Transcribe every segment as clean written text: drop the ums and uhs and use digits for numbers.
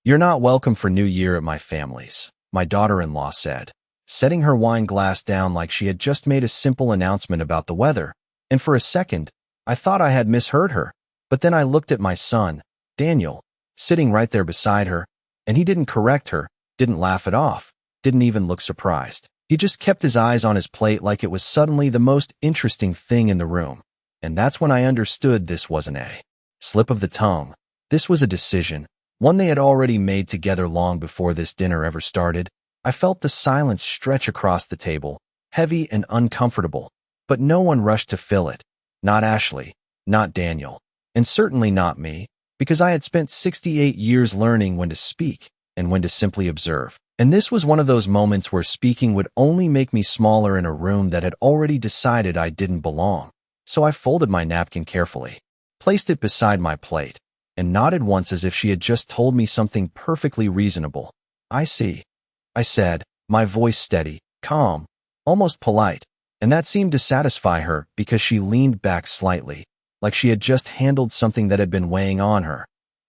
"You're not welcome for New Year at my family's," my daughter-in-law said, setting her wine glass down like she had just made a simple announcement about the weather. And for a second, I thought I had misheard her. But then I looked at my son, Daniel, sitting right there beside her, and he didn't correct her, didn't laugh it off, didn't even look surprised. He just kept his eyes on his plate like it was suddenly the most interesting thing in the room. And that's when I understood this wasn't a slip of the tongue. This was a decision, one they had already made together long before this dinner ever started. I felt the silence stretch across the table, heavy and uncomfortable, but no one rushed to fill it. Not Ashley, not Daniel, and certainly not me, because I had spent 68 years learning when to speak and when to simply observe. And this was one of those moments where speaking would only make me smaller in a room that had already decided I didn't belong. So I folded my napkin carefully, placed it beside my plate, and nodded once as if she had just told me something perfectly reasonable. "I see," I said, my voice steady, calm, almost polite, and that seemed to satisfy her because she leaned back slightly, like she had just handled something that had been weighing on her.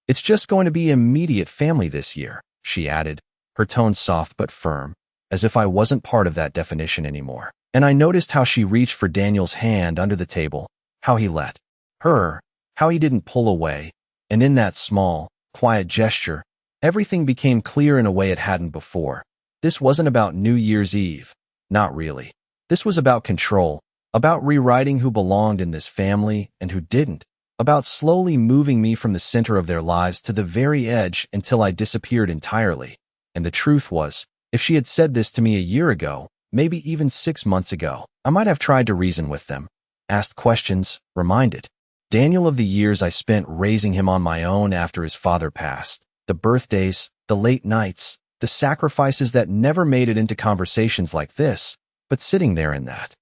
"It's just going to be immediate family this year," she added, her tone soft but firm, as if I wasn't part of that definition anymore. And I noticed how she reached for Daniel's hand under the table, how he let her, how he didn't pull away, and in that small, quiet gesture, everything became clear in a way it hadn't before. This wasn't about New Year's Eve. Not really. This was about control, about rewriting who belonged in this family and who didn't, about slowly moving me from the center of their lives to the very edge until I disappeared entirely. And the truth was, if she had said this to me a year ago, maybe even 6 months ago, I might have tried to reason with them, asked questions, reminded Daniel of the years I spent raising him on my own after his father passed, the birthdays, the late nights, the sacrifices that never made it into conversations like this. But sitting there in that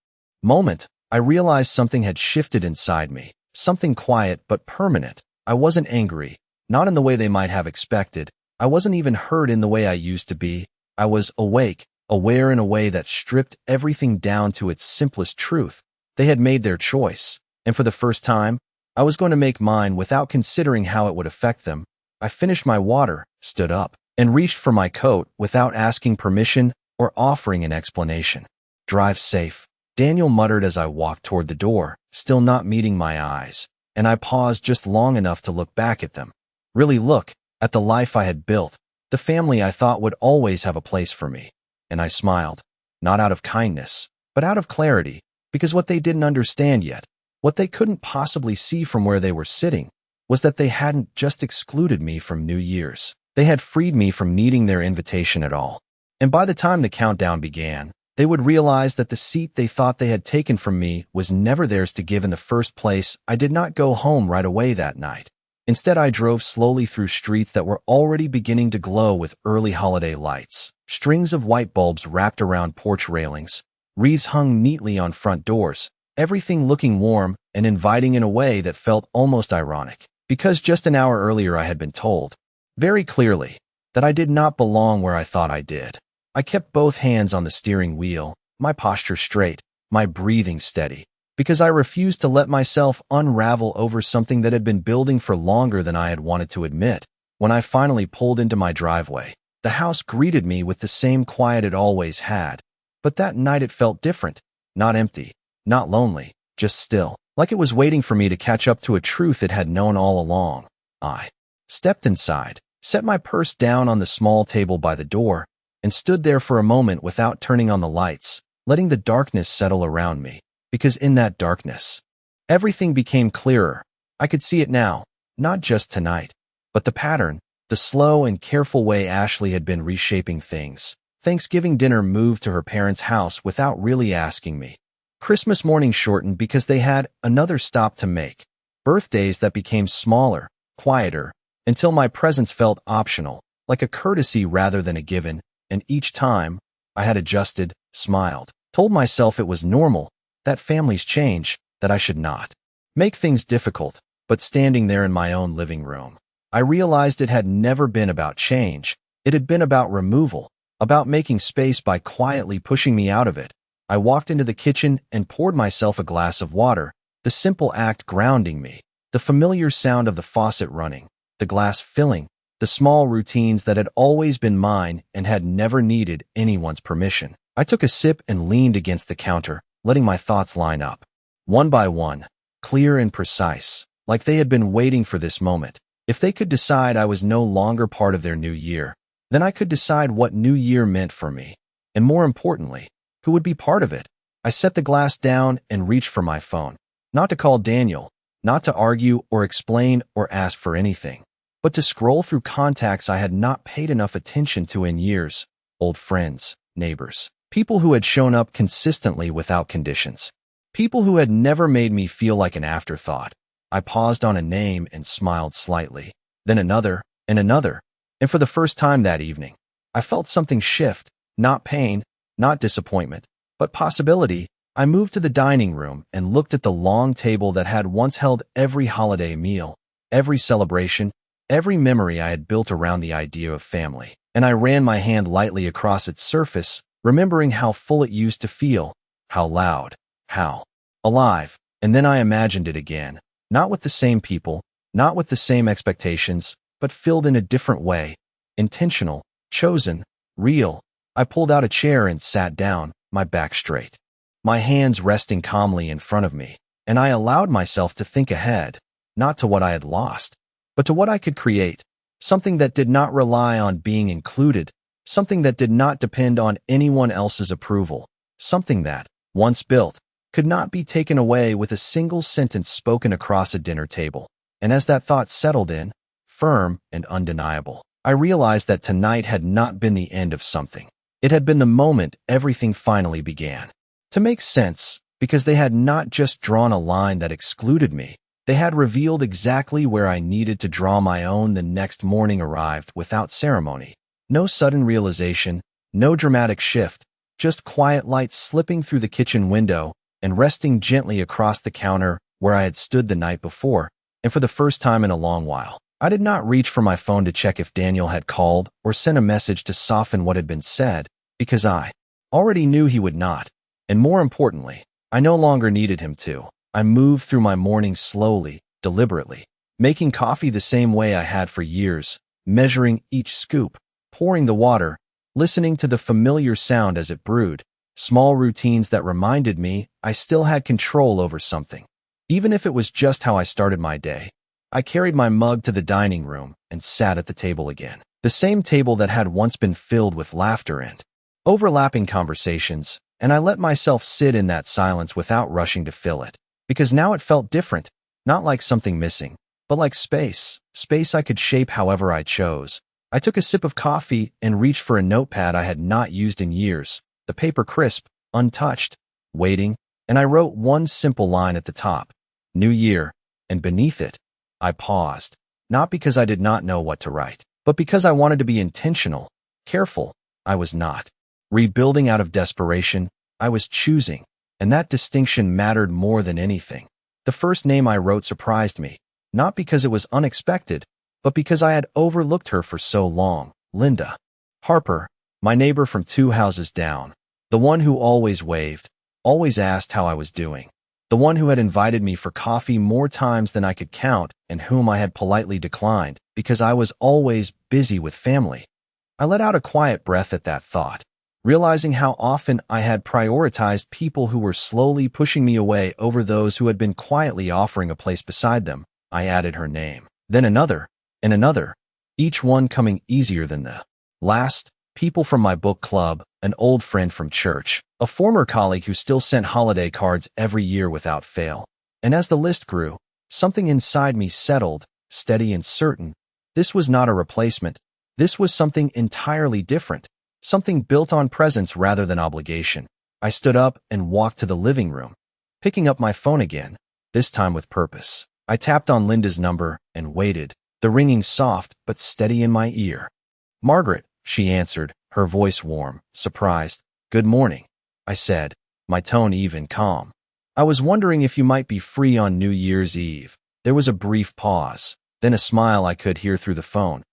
moment, I realized something had shifted inside me, something quiet but permanent. I wasn't angry, not in the way they might have expected. I wasn't even hurt in the way I used to be. I was awake, aware in a way that stripped everything down to its simplest truth. They had made their choice, and for the first time, I was going to make mine without considering how it would affect them. I finished my water, stood up, and reached for my coat without asking permission or offering an explanation. "Drive safe," Daniel muttered as I walked toward the door, still not meeting my eyes, and I paused just long enough to look back at them. Really look at the life I had built, the family I thought would always have a place for me. And I smiled, not out of kindness, but out of clarity, because what they didn't understand yet, what they couldn't possibly see from where they were sitting, was that they hadn't just excluded me from New Year's. They had freed me from needing their invitation at all. And by the time the countdown began, they would realize that the seat they thought they had taken from me was never theirs to give in the first place. I did not go home right away that night. Instead, I drove slowly through streets that were already beginning to glow with early holiday lights. Strings of white bulbs wrapped around porch railings, wreaths hung neatly on front doors, everything looking warm and inviting in a way that felt almost ironic, because just an hour earlier I had been told, very clearly, that I did not belong where I thought I did. I kept both hands on the steering wheel, my posture straight, my breathing steady, because I refused to let myself unravel over something that had been building for longer than I had wanted to admit. When I finally pulled into my driveway, the house greeted me with the same quiet it always had. But that night it felt different, not empty, not lonely, just still, like it was waiting for me to catch up to a truth it had known all along. I stepped inside, set my purse down on the small table by the door, and stood there for a moment without turning on the lights, letting the darkness settle around me. Because in that darkness, everything became clearer. I could see it now, not just tonight, but the pattern, the slow and careful way Ashley had been reshaping things. Thanksgiving dinner moved to her parents' house without really asking me. Christmas morning shortened because they had another stop to make. Birthdays that became smaller, quieter, until my presence felt optional, like a courtesy rather than a given, and each time, I had adjusted, smiled, told myself it was normal, that families change, that I should not make things difficult. But standing there in my own living room, I realized it had never been about change. It had been about removal, about making space by quietly pushing me out of it. I walked into the kitchen and poured myself a glass of water, the simple act grounding me, the familiar sound of the faucet running, the glass filling, the small routines that had always been mine and had never needed anyone's permission. I took a sip and leaned against the counter, letting my thoughts line up. One by one, clear and precise, like they had been waiting for this moment. If they could decide I was no longer part of their new year, then I could decide what new year meant for me. And more importantly, who would be part of it. I set the glass down and reached for my phone. Not to call Daniel, not to argue or explain or ask for anything, but to scroll through contacts I had not paid enough attention to in years. Old friends, neighbors, people who had shown up consistently without conditions. People who had never made me feel like an afterthought. I paused on a name and smiled slightly. Then another, and another. And for the first time that evening, I felt something shift. Not pain, not disappointment, but possibility. I moved to the dining room and looked at the long table that had once held every holiday meal, every celebration, every memory I had built around the idea of family. And I ran my hand lightly across its surface, remembering how full it used to feel, how loud, how alive. And then I imagined it again, not with the same people, not with the same expectations, but filled in a different way, intentional, chosen, real. I pulled out a chair and sat down, my back straight, my hands resting calmly in front of me, and I allowed myself to think ahead, not to what I had lost, but to what I could create, something that did not rely on being included, something that did not depend on anyone else's approval, something that, once built, could not be taken away with a single sentence spoken across a dinner table. And as that thought settled in, firm and undeniable, I realized that tonight had not been the end of something. It had been the moment everything finally began to make sense, because they had not just drawn a line that excluded me. They had revealed exactly where I needed to draw my own. The next morning arrived without ceremony. No sudden realization, no dramatic shift, just quiet light slipping through the kitchen window and resting gently across the counter where I had stood the night before. And for the first time in a long while, I did not reach for my phone to check if Daniel had called or sent a message to soften what had been said, because I already knew he would not. And more importantly, I no longer needed him to. I moved through my mornings slowly, deliberately, making coffee the same way I had for years, measuring each scoop, pouring the water, listening to the familiar sound as it brewed, small routines that reminded me I still had control over something. Even if it was just how I started my day. I carried my mug to the dining room and sat at the table again. The same table that had once been filled with laughter and overlapping conversations, and I let myself sit in that silence without rushing to fill it. Because now it felt different, not like something missing, but like space I could shape however I chose. I took a sip of coffee and reached for a notepad I had not used in years, the paper crisp, untouched, waiting, and I wrote one simple line at the top, New Year, and beneath it, I paused, not because I did not know what to write, but because I wanted to be intentional, careful. I was not rebuilding out of desperation, I was choosing, and that distinction mattered more than anything. The first name I wrote surprised me, not because it was unexpected, but because I had overlooked her for so long. Linda Harper, my neighbor from 2 houses down, the one who always waved, always asked how I was doing, the one who had invited me for coffee more times than I could count and whom I had politely declined because I was always busy with family. I let out a quiet breath at that thought, realizing how often I had prioritized people who were slowly pushing me away over those who had been quietly offering a place beside them. I added her name, then another, and another, each one coming easier than the last. People from my book club, an old friend from church, a former colleague who still sent holiday cards every year without fail. And as the list grew, something inside me settled, steady and certain. This was not a replacement. This was something entirely different, something built on presence rather than obligation. I stood up and walked to the living room, picking up my phone again, this time with purpose. I tapped on Linda's number and waited, the ringing soft but steady in my ear. Margaret, she answered, her voice warm, surprised. Good morning, I said, my tone even calm. I was wondering if you might be free on New Year's Eve. There was a brief pause, then a smile I could hear through the phone.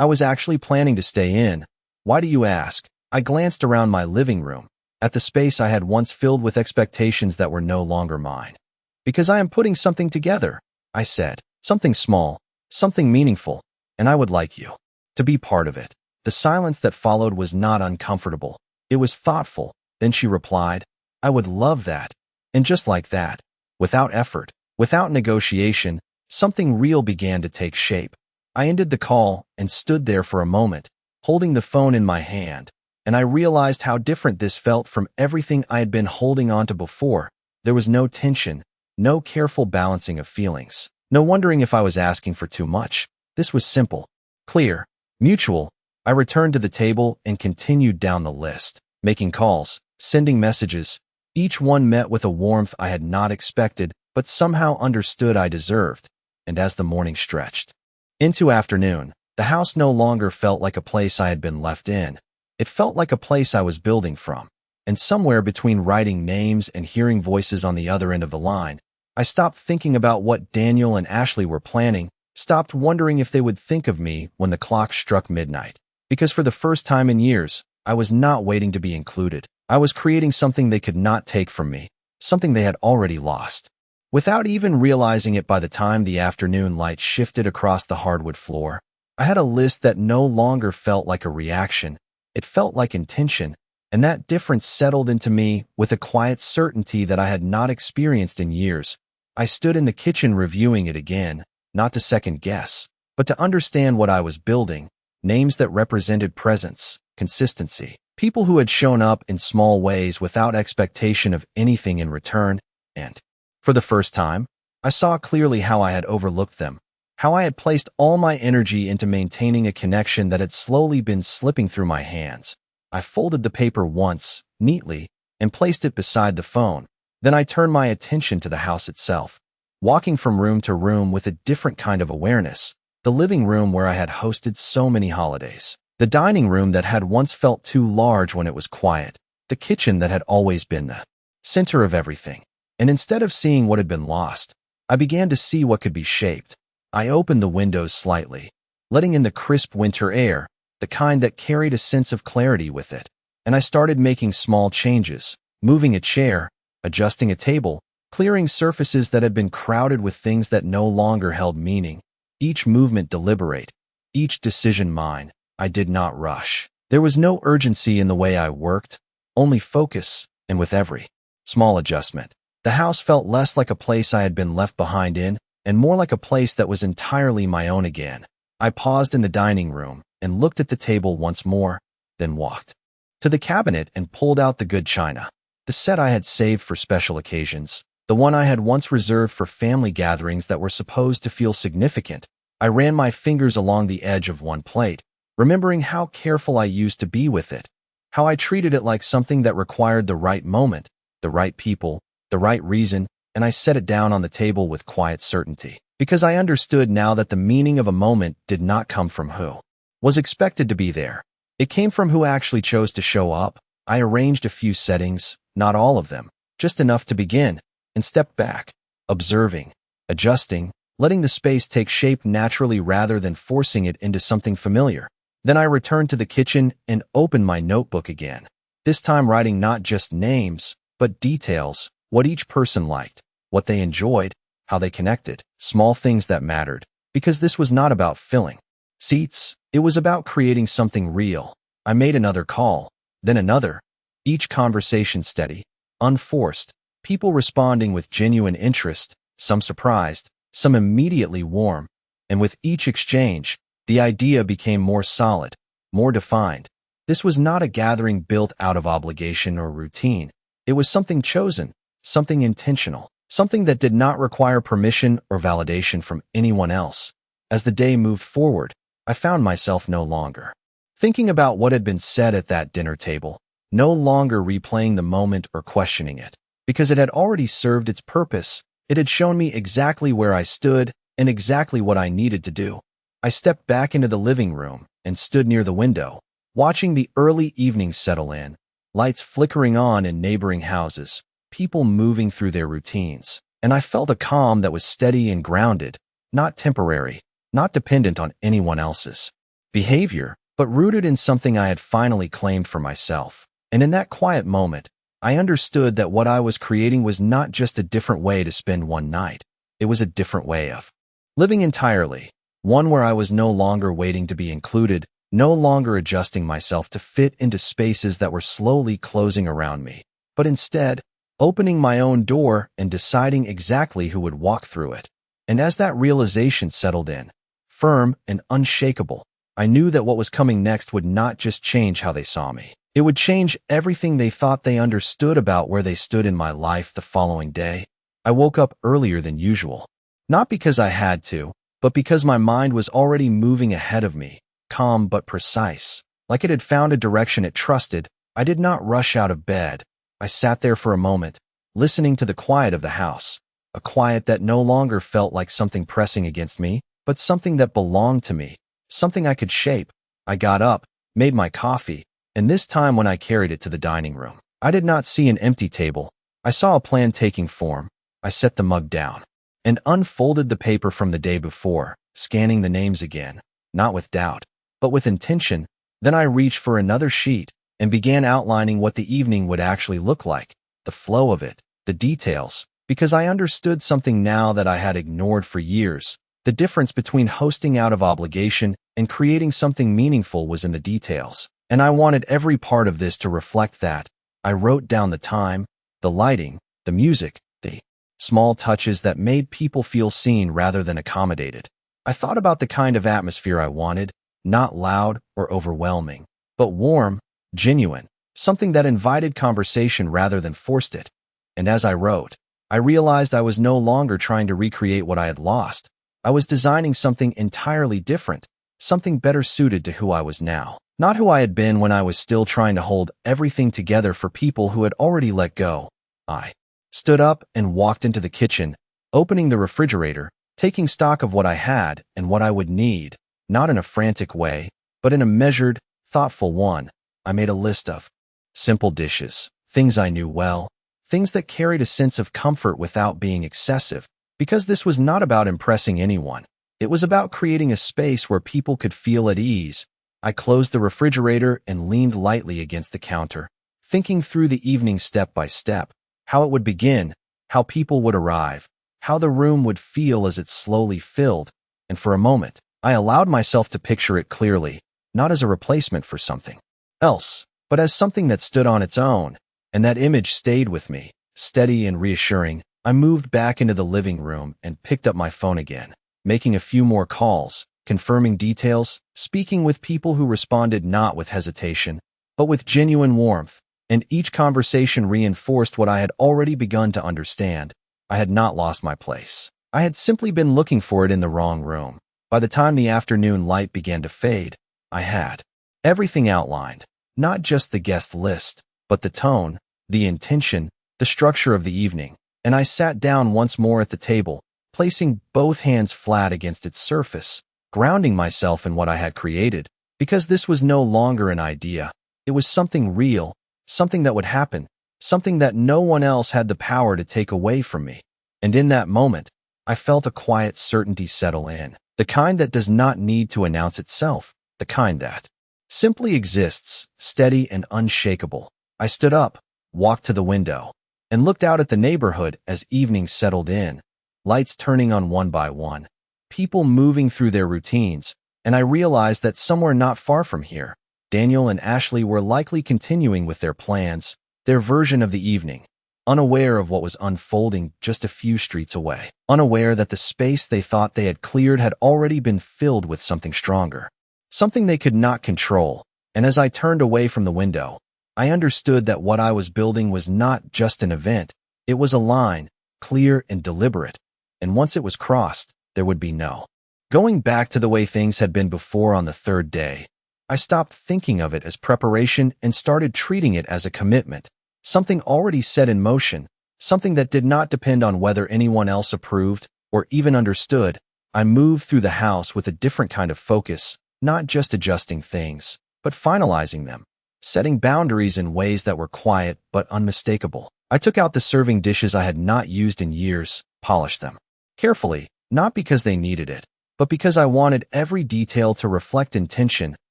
I was actually planning to stay in. Why do you ask? I glanced around my living room, at the space I had once filled with expectations that were no longer mine. Because I am putting something together, I said, something small, something meaningful, and I would like you to be part of it. The silence that followed was not uncomfortable. It was thoughtful. Then she replied, "I would love that." And just like that, without effort, without negotiation, something real began to take shape. I ended the call and stood there for a moment, holding the phone in my hand, and I realized how different this felt from everything I had been holding on to before. There was no tension, no careful balancing of feelings, no wondering if I was asking for too much. This was simple, clear, mutual. I returned to the table and continued down the list, making calls, sending messages, each one met with a warmth I had not expected but somehow understood I deserved. And as the morning stretched into afternoon, the house no longer felt like a place I had been left in. It felt like a place I was building from. And somewhere between writing names and hearing voices on the other end of the line, I stopped thinking about what Daniel and Ashley were planning, stopped wondering if they would think of me when the clock struck midnight. Because for the first time in years, I was not waiting to be included. I was creating something they could not take from me, something they had already lost. Without even realizing it, by the time the afternoon light shifted across the hardwood floor, I had a list that no longer felt like a reaction. It felt like intention, and that difference settled into me with a quiet certainty that I had not experienced in years. I stood in the kitchen reviewing it again, not to second guess, but to understand what I was building. Names that represented presence, consistency, people who had shown up in small ways without expectation of anything in return, and for the first time, I saw clearly how I had overlooked them, how I had placed all my energy into maintaining a connection that had slowly been slipping through my hands. I folded the paper once, neatly, and placed it beside the phone. Then I turned my attention to the house itself, walking from room to room with a different kind of awareness. The living room where I had hosted so many holidays, the dining room that had once felt too large when it was quiet, the kitchen that had always been the center of everything. And instead of seeing what had been lost, I began to see what could be shaped. I opened the windows slightly, letting in the crisp winter air, the kind that carried a sense of clarity with it. And I started making small changes, moving a chair, adjusting a table, clearing surfaces that had been crowded with things that no longer held meaning. Each movement deliberate, each decision mine. I did not rush. There was no urgency in the way I worked, only focus, and with every small adjustment, the house felt less like a place I had been left behind in, and more like a place that was entirely my own again. I paused in the dining room and looked at the table once more, then walked to the cabinet and pulled out the good china, the set I had saved for special occasions, the one I had once reserved for family gatherings that were supposed to feel significant. I ran my fingers along the edge of one plate, remembering how careful I used to be with it, how I treated it like something that required the right moment, the right people, the right reason, and I set it down on the table with quiet certainty, because I understood now that the meaning of a moment did not come from who was expected to be there. It came from who actually chose to show up. I arranged a few settings, not all of them, just enough to begin, and stepped back, observing, adjusting, letting the space take shape naturally rather than forcing it into something familiar. Then I returned to the kitchen and opened my notebook again, this time writing not just names, but details, what each person liked, what they enjoyed, how they connected, small things that mattered, because this was not about filling seats, it was about creating something real. I made another call, then another, each conversation steady, unforced, people responding with genuine interest, some surprised, some immediately warm, and with each exchange, the idea became more solid, more defined. This was not a gathering built out of obligation or routine. It was something chosen, something intentional, something that did not require permission or validation from anyone else. As the day moved forward, I found myself no longer thinking about what had been said at that dinner table, no longer replaying the moment or questioning it, because it had already served its purpose. It had shown me exactly where I stood and exactly what I needed to do. I stepped back into the living room and stood near the window, watching the early evening settle in, lights flickering on in neighboring houses, people moving through their routines, and I felt a calm that was steady and grounded, not temporary, not dependent on anyone else's behavior, but rooted in something I had finally claimed for myself. And in that quiet moment, I understood that what I was creating was not just a different way to spend one night. It was a different way of living entirely. One where I was no longer waiting to be included, no longer adjusting myself to fit into spaces that were slowly closing around me, but instead, opening my own door and deciding exactly who would walk through it. And as that realization settled in, firm and unshakable, I knew that what was coming next would not just change how they saw me. It would change everything they thought they understood about where they stood in my life the following day. I woke up earlier than usual. Not because I had to, but because my mind was already moving ahead of me, calm but precise. Like it had found a direction it trusted, I did not rush out of bed. I sat there for a moment, listening to the quiet of the house, a quiet that no longer felt like something pressing against me, but something that belonged to me, something I could shape. I got up, made my coffee, and this time when I carried it to the dining room, I did not see an empty table. I saw a plan taking form. I set the mug down and unfolded the paper from the day before, scanning the names again, not with doubt, but with intention. Then I reached for another sheet and began outlining what the evening would actually look like, the flow of it, the details, because I understood something now that I had ignored for years. The difference between hosting out of obligation and creating something meaningful was in the details, and I wanted every part of this to reflect that. I wrote down the time, the lighting, the music, the small touches that made people feel seen rather than accommodated. I thought about the kind of atmosphere I wanted, not loud or overwhelming, but warm, genuine, something that invited conversation rather than forced it. And as I wrote, I realized I was no longer trying to recreate what I had lost. I was designing something entirely different, something better suited to who I was now, not who I had been when I was still trying to hold everything together for people who had already let go. I stood up and walked into the kitchen, opening the refrigerator, taking stock of what I had and what I would need, not in a frantic way, but in a measured, thoughtful one. I made a list of simple dishes, things I knew well, things that carried a sense of comfort without being excessive, because this was not about impressing anyone. It was about creating a space where people could feel at ease. I closed the refrigerator and leaned lightly against the counter, thinking through the evening step by step, how it would begin, how people would arrive, how the room would feel as it slowly filled, and for a moment, I allowed myself to picture it clearly, not as a replacement for something else, but as something that stood on its own, and that image stayed with me, steady and reassuring. I moved back into the living room and picked up my phone again, making a few more calls, confirming details, speaking with people who responded not with hesitation, but with genuine warmth, and each conversation reinforced what I had already begun to understand. I had not lost my place. I had simply been looking for it in the wrong room. By the time the afternoon light began to fade, I had everything outlined, not just the guest list, but the tone, the intention, the structure of the evening. And I sat down once more at the table, placing both hands flat against its surface, grounding myself in what I had created, because this was no longer an idea. It was something real, something that would happen, something that no one else had the power to take away from me. And in that moment, I felt a quiet certainty settle in, the kind that does not need to announce itself, the kind that simply exists, steady and unshakable. I stood up, walked to the window, and looked out at the neighborhood as evening settled in, lights turning on one by one, people moving through their routines, and I realized that somewhere not far from here, Daniel and Ashley were likely continuing with their plans, their version of the evening, unaware of what was unfolding just a few streets away, unaware that the space they thought they had cleared had already been filled with something stronger, something they could not control. And as I turned away from the window, I understood that what I was building was not just an event. It was a line, clear and deliberate, and once it was crossed, there would be no going back to the way things had been before. On the third day, I stopped thinking of it as preparation and started treating it as a commitment, something already set in motion, something that did not depend on whether anyone else approved or even understood. I moved through the house with a different kind of focus, not just adjusting things, but finalizing them, setting boundaries in ways that were quiet but unmistakable. I took out the serving dishes I had not used in years, polished them carefully, not because they needed it, but because I wanted every detail to reflect intention.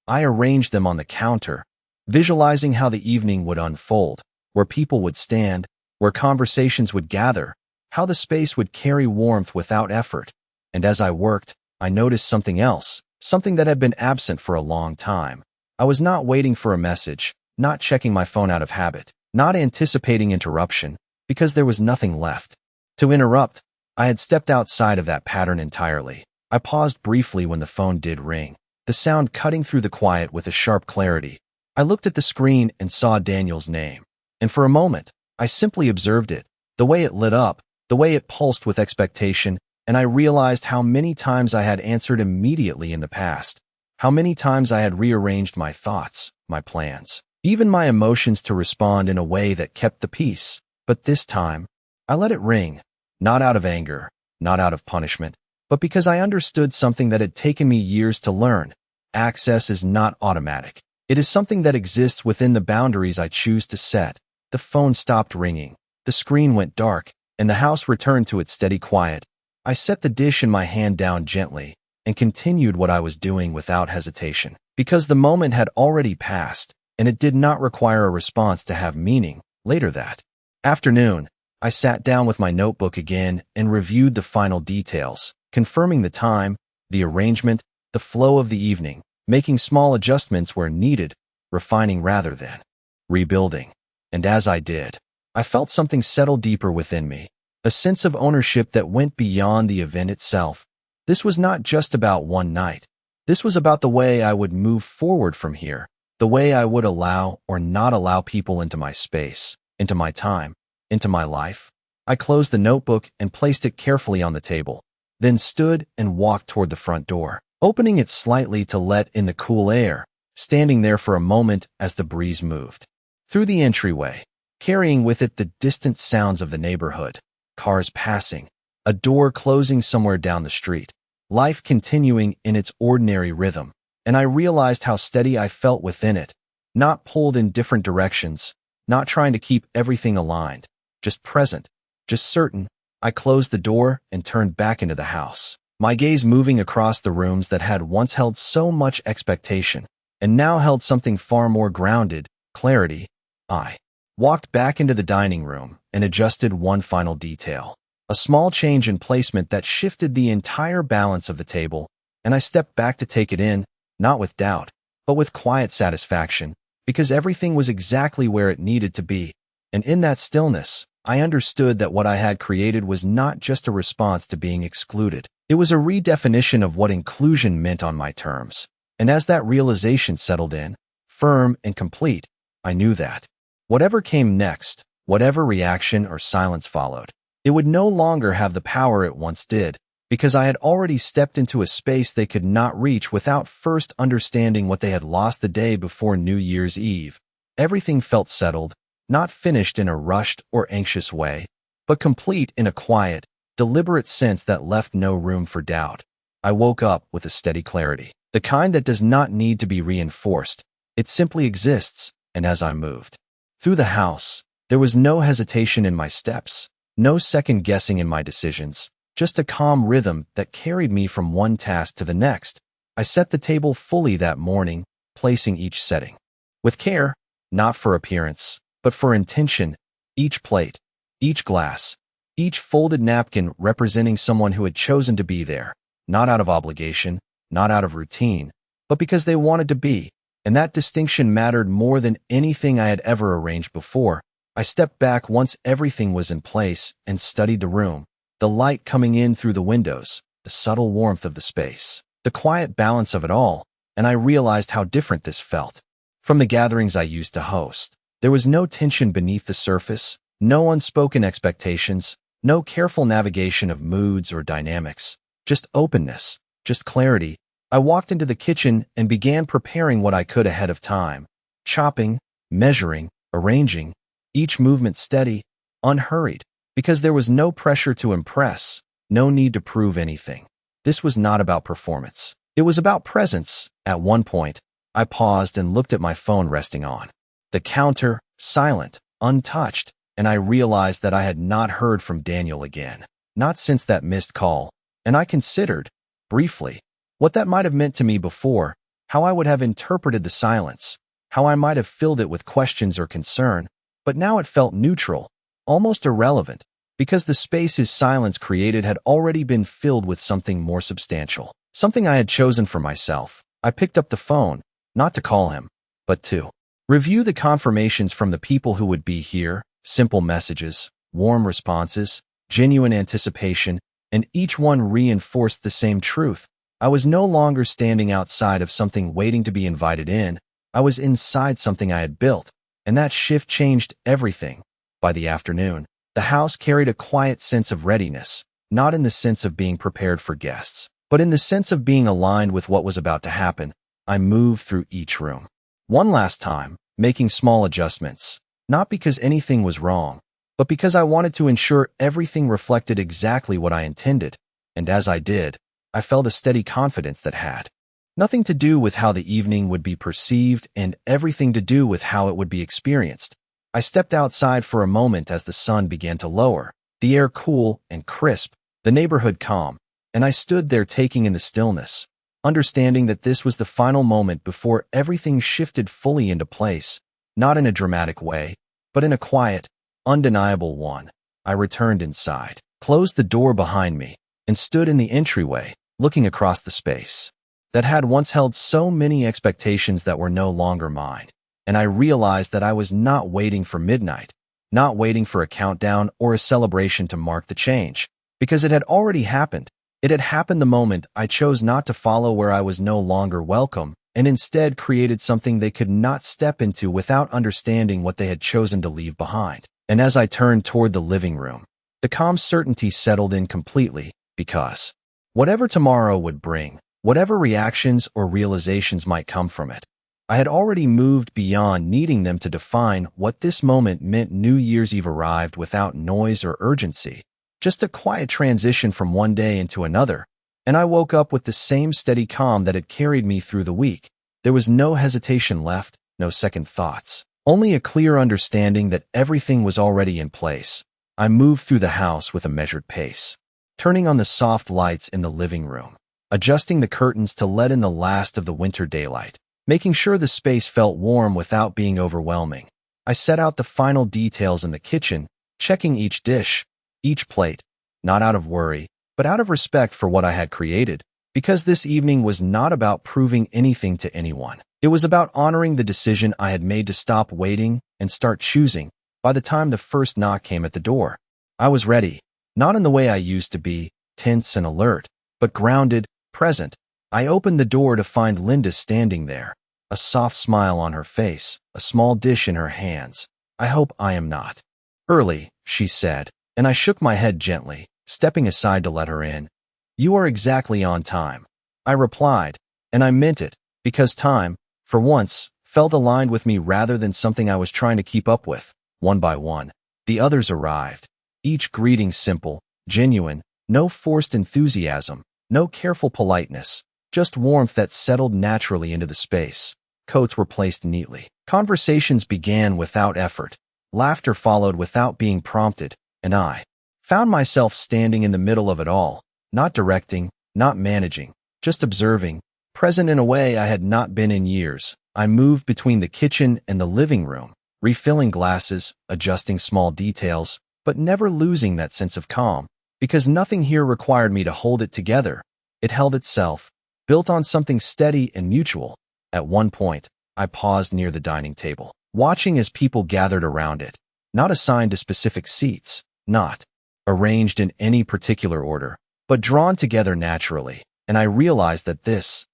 I arranged them on the counter, visualizing how the evening would unfold, where people would stand, where conversations would gather, how the space would carry warmth without effort. And as I worked, I noticed something else, something that had been absent for a long time. I was not waiting for a message, not checking my phone out of habit, not anticipating interruption, because there was nothing left to interrupt. I had stepped outside of that pattern entirely. I paused briefly when the phone did ring, the sound cutting through the quiet with a sharp clarity. I looked at the screen and saw Daniel's name, and for a moment, I simply observed it, the way it lit up, the way it pulsed with expectation, and I realized how many times I had answered immediately in the past, how many times I had rearranged my thoughts, my plans, even my emotions to respond in a way that kept the peace. But this time, I let it ring, not out of anger, not out of punishment, but because I understood something that had taken me years to learn. Access is not automatic. It is something that exists within the boundaries I choose to set. The phone stopped ringing, the screen went dark, and the house returned to its steady quiet. I set the dish in my hand down gently and continued what I was doing without hesitation, because the moment had already passed, and it did not require a response to have meaning. Later that afternoon, I sat down with my notebook again and reviewed the final details, confirming the time, the arrangement, the flow of the evening, making small adjustments where needed, refining rather than rebuilding. And as I did, I felt something settle deeper within me, a sense of ownership that went beyond the event itself. This was not just about one night. This was about the way I would move forward from here, the way I would allow or not allow people into my space, into my time, into my life. I closed the notebook and placed it carefully on the table, then stood and walked toward the front door, opening it slightly to let in the cool air, standing there for a moment as the breeze moved through the entryway, carrying with it the distant sounds of the neighborhood, cars passing, a door closing somewhere down the street, life continuing in its ordinary rhythm. And I realized how steady I felt within it, not pulled in different directions, not trying to keep everything aligned, just present, just certain. I closed the door and turned back into the house, my gaze moving across the rooms that had once held so much expectation, and now held something far more grounded, clarity. I walked back into the dining room and adjusted one final detail, a small change in placement that shifted the entire balance of the table, and I stepped back to take it in, not with doubt, but with quiet satisfaction, because everything was exactly where it needed to be. And in that stillness, I understood that what I had created was not just a response to being excluded. It was a redefinition of what inclusion meant on my terms. And as that realization settled in, firm and complete, I knew that whatever came next, whatever reaction or silence followed, it would no longer have the power it once did, because I had already stepped into a space they could not reach without first understanding what they had lost the day before New Year's Eve. Everything felt settled, not finished in a rushed or anxious way, but complete in a quiet, deliberate sense that left no room for doubt. I woke up with a steady clarity, the kind that does not need to be reinforced. It simply exists, and as I moved through the house, there was no hesitation in my steps, no second guessing in my decisions, just a calm rhythm that carried me from one task to the next. I set the table fully that morning, placing each setting with care, not for appearance, but for intention. Each plate, each glass, each folded napkin representing someone who had chosen to be there, not out of obligation, not out of routine, but because they wanted to be. And that distinction mattered more than anything I had ever arranged before. I stepped back once everything was in place and studied the room, the light coming in through the windows, the subtle warmth of the space, the quiet balance of it all, and I realized how different this felt from the gatherings I used to host. There was no tension beneath the surface, no unspoken expectations, no careful navigation of moods or dynamics, just openness, just clarity. I walked into the kitchen and began preparing what I could ahead of time, chopping, measuring, arranging, each movement steady, unhurried, because there was no pressure to impress, no need to prove anything. This was not about performance. It was about presence. At one point, I paused and looked at my phone resting on the counter, silent, untouched, and I realized that I had not heard from Daniel again, not since that missed call, and I considered, briefly, what that might have meant to me before, how I would have interpreted the silence, how I might have filled it with questions or concern, but now it felt neutral, almost irrelevant, because the space his silence created had already been filled with something more substantial. something I had chosen for myself. I picked up the phone, not to call him, but to review the confirmations from the people who would be here, simple messages, warm responses, genuine anticipation, and each one reinforced the same truth. I was no longer standing outside of something waiting to be invited in. I was inside something I had built, and that shift changed everything. By the afternoon, the house carried a quiet sense of readiness, not in the sense of being prepared for guests, but in the sense of being aligned with what was about to happen. I moved through each room, one last time, making small adjustments, not because anything was wrong, but because I wanted to ensure everything reflected exactly what I intended. And as I did, I felt a steady confidence that had nothing to do with how the evening would be perceived and everything to do with how it would be experienced. I stepped outside for a moment as the sun began to lower, the air cool and crisp, the neighborhood calm, and I stood there taking in the stillness, understanding that this was the final moment before everything shifted fully into place, not in a dramatic way, but in a quiet, undeniable one. I returned inside, closed the door behind me, and stood in the entryway, looking across the space that had once held so many expectations that were no longer mine. And I realized that I was not waiting for midnight, not waiting for a countdown or a celebration to mark the change, because it had already happened. It had happened the moment I chose not to follow where I was no longer welcome, and instead created something they could not step into without understanding what they had chosen to leave behind. And as I turned toward the living room, the calm certainty settled in completely, because whatever tomorrow would bring, whatever reactions or realizations might come from it, I had already moved beyond needing them to define what this moment meant. New Year's Eve arrived without noise or urgency, just a quiet transition from one day into another, and I woke up with the same steady calm that had carried me through the week. There was no hesitation left, no second thoughts, only a clear understanding that everything was already in place. I moved through the house with a measured pace, turning on the soft lights in the living room, adjusting the curtains to let in the last of the winter daylight, making sure the space felt warm without being overwhelming. I set out the final details in the kitchen, checking each dish, each plate, not out of worry, but out of respect for what I had created, because this evening was not about proving anything to anyone. It was about honoring the decision I had made to stop waiting and start choosing. By the time the first knock came at the door, I was ready, not in the way I used to be, tense and alert, but grounded, present. I opened the door to find Linda standing there, a soft smile on her face, a small dish in her hands. "I hope I am not early," she said, and I shook my head gently, stepping aside to let her in. "You are exactly on time," I replied, and I meant it, because time, for once, felt aligned with me rather than something I was trying to keep up with. One by one, the others arrived, each greeting simple, genuine, no forced enthusiasm, no careful politeness, just warmth that settled naturally into the space. Coats were placed neatly. Conversations began without effort. Laughter followed without being prompted, and I found myself standing in the middle of it all, not directing, not managing, just observing, present in a way I had not been in years. I moved between the kitchen and the living room, refilling glasses, adjusting small details, but never losing that sense of calm, because nothing here required me to hold it together. It held itself, built on something steady and mutual. At one point, I paused near the dining table, watching as people gathered around it, not assigned to specific seats, not arranged in any particular order, but drawn together naturally, and I realized that this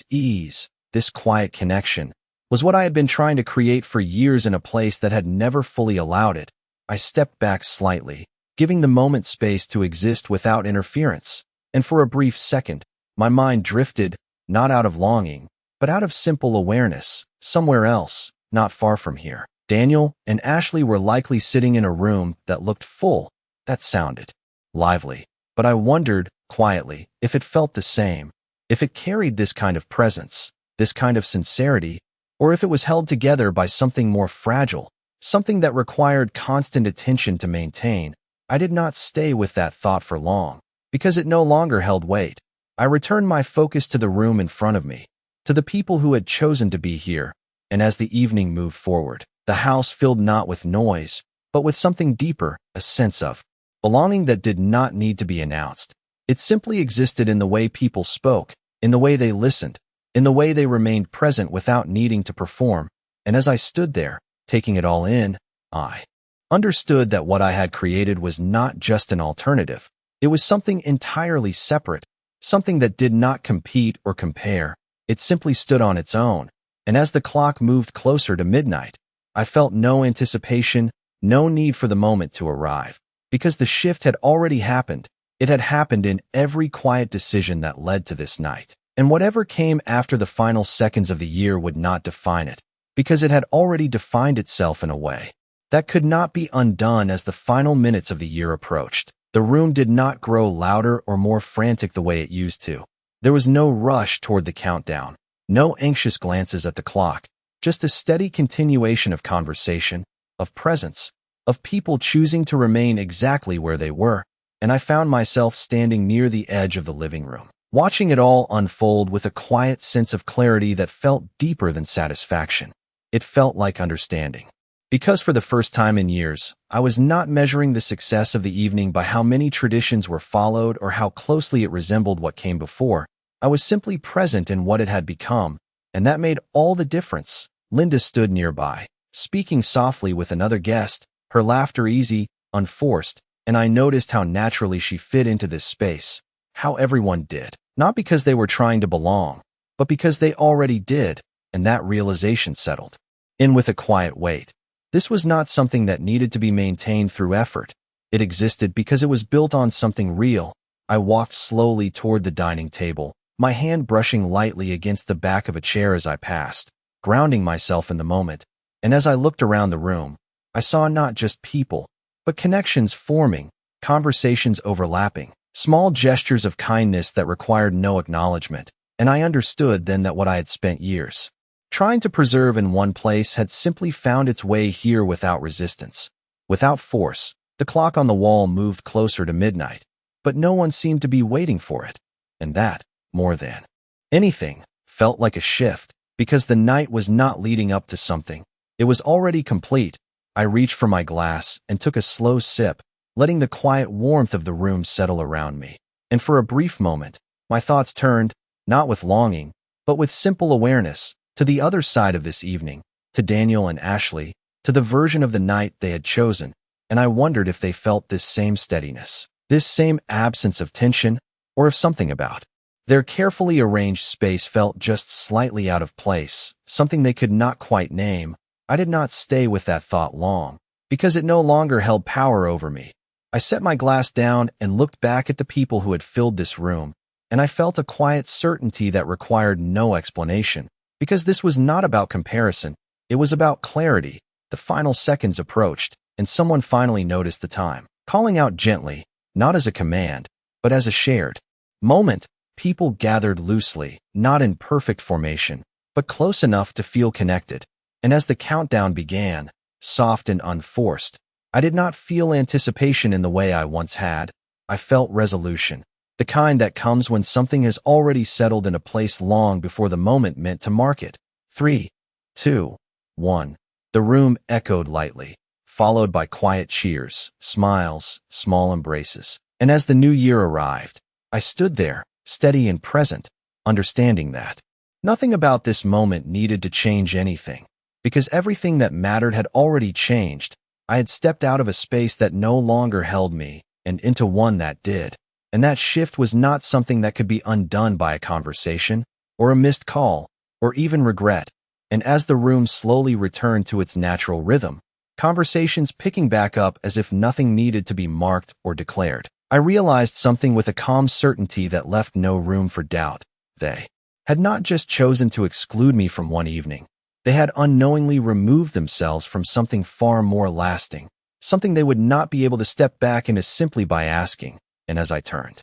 ease, this quiet connection, was what I had been trying to create for years in a place that had never fully allowed it. I stepped back slightly, giving the moment space to exist without interference, and for a brief second, my mind drifted, not out of longing, but out of simple awareness, somewhere else, not far from here. Daniel and Ashley were likely sitting in a room that looked full, that sounded lively, but I wondered, quietly, if it felt the same, if it carried this kind of presence, this kind of sincerity, or if it was held together by something more fragile, something that required constant attention to maintain. I did not stay with that thought for long, because it no longer held weight. I returned my focus to the room in front of me, to the people who had chosen to be here, and as the evening moved forward, the house filled not with noise, but with something deeper, a sense of belonging that did not need to be announced. It simply existed in the way people spoke, in the way they listened, in the way they remained present without needing to perform. And as I stood there, taking it all in, I understood that what I had created was not just an alternative. It was something entirely separate, something that did not compete or compare. It simply stood on its own. And as the clock moved closer to midnight, I felt no anticipation, no need for the moment to arrive. Because the shift had already happened. It had happened in every quiet decision that led to this night. And whatever came after the final seconds of the year would not define it, because it had already defined itself in a way that could not be undone. As the final minutes of the year approached, the room did not grow louder or more frantic the way it used to. There was no rush toward the countdown, no anxious glances at the clock, just a steady continuation of conversation, of presence, of people choosing to remain exactly where they were. And I found myself standing near the edge of the living room, watching it all unfold with a quiet sense of clarity that felt deeper than satisfaction. It felt like understanding. Because for the first time in years, I was not measuring the success of the evening by how many traditions were followed or how closely it resembled what came before. I was simply present in what it had become, and that made all the difference. Linda stood nearby, speaking softly with another guest, her laughter easy, unforced, and I noticed how naturally she fit into this space, how everyone did, not because they were trying to belong, but because they already did, and that realization settled in with a quiet weight. This was not something that needed to be maintained through effort. It existed because it was built on something real. I walked slowly toward the dining table, my hand brushing lightly against the back of a chair as I passed, grounding myself in the moment. And as I looked around the room, I saw not just people, but connections forming, conversations overlapping, small gestures of kindness that required no acknowledgement. And I understood then that what I had spent years trying to preserve in one place had simply found its way here without resistance, without force. The clock on the wall moved closer to midnight, but no one seemed to be waiting for it. And that, more than anything, felt like a shift, because the night was not leading up to something. It was already complete. I reached for my glass and took a slow sip, letting the quiet warmth of the room settle around me. And for a brief moment, my thoughts turned, not with longing, but with simple awareness, to the other side of this evening, to Daniel and Ashley, to the version of the night they had chosen, and I wondered if they felt this same steadiness, this same absence of tension, or if something about their carefully arranged space felt just slightly out of place, something they could not quite name. I did not stay with that thought long, because it no longer held power over me. I set my glass down and looked back at the people who had filled this room, and I felt a quiet certainty that required no explanation. Because this was not about comparison, it was about clarity. The final seconds approached, and someone finally noticed the time, calling out gently, not as a command, but as a shared moment. People gathered loosely, not in perfect formation, but close enough to feel connected. And as the countdown began, soft and unforced, I did not feel anticipation in the way I once had. I felt resolution. The kind that comes when something has already settled in a place long before the moment meant to mark it. 3, 2, 1. The room echoed lightly, followed by quiet cheers, smiles, small embraces. And as the new year arrived, I stood there, steady and present, understanding that nothing about this moment needed to change anything, because everything that mattered had already changed. I had stepped out of a space that no longer held me and into one that did. And that shift was not something that could be undone by a conversation, or a missed call, or even regret. And as the room slowly returned to its natural rhythm, conversations picking back up as if nothing needed to be marked or declared, I realized something with a calm certainty that left no room for doubt. They had not just chosen to exclude me from one evening. They had unknowingly removed themselves from something far more lasting, something they would not be able to step back into simply by asking. And as I turned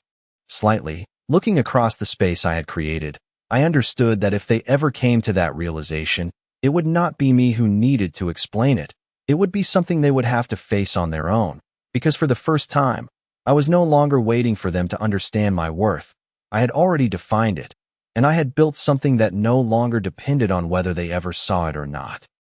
slightly, looking across the space I had created, I understood that if they ever came to that realization, it would not be me who needed to explain it. It would be something they would have to face on their own, because for the first time, I was no longer waiting for them to understand my worth. I had already defined it, and I had built something that no longer depended on whether they ever saw it or not.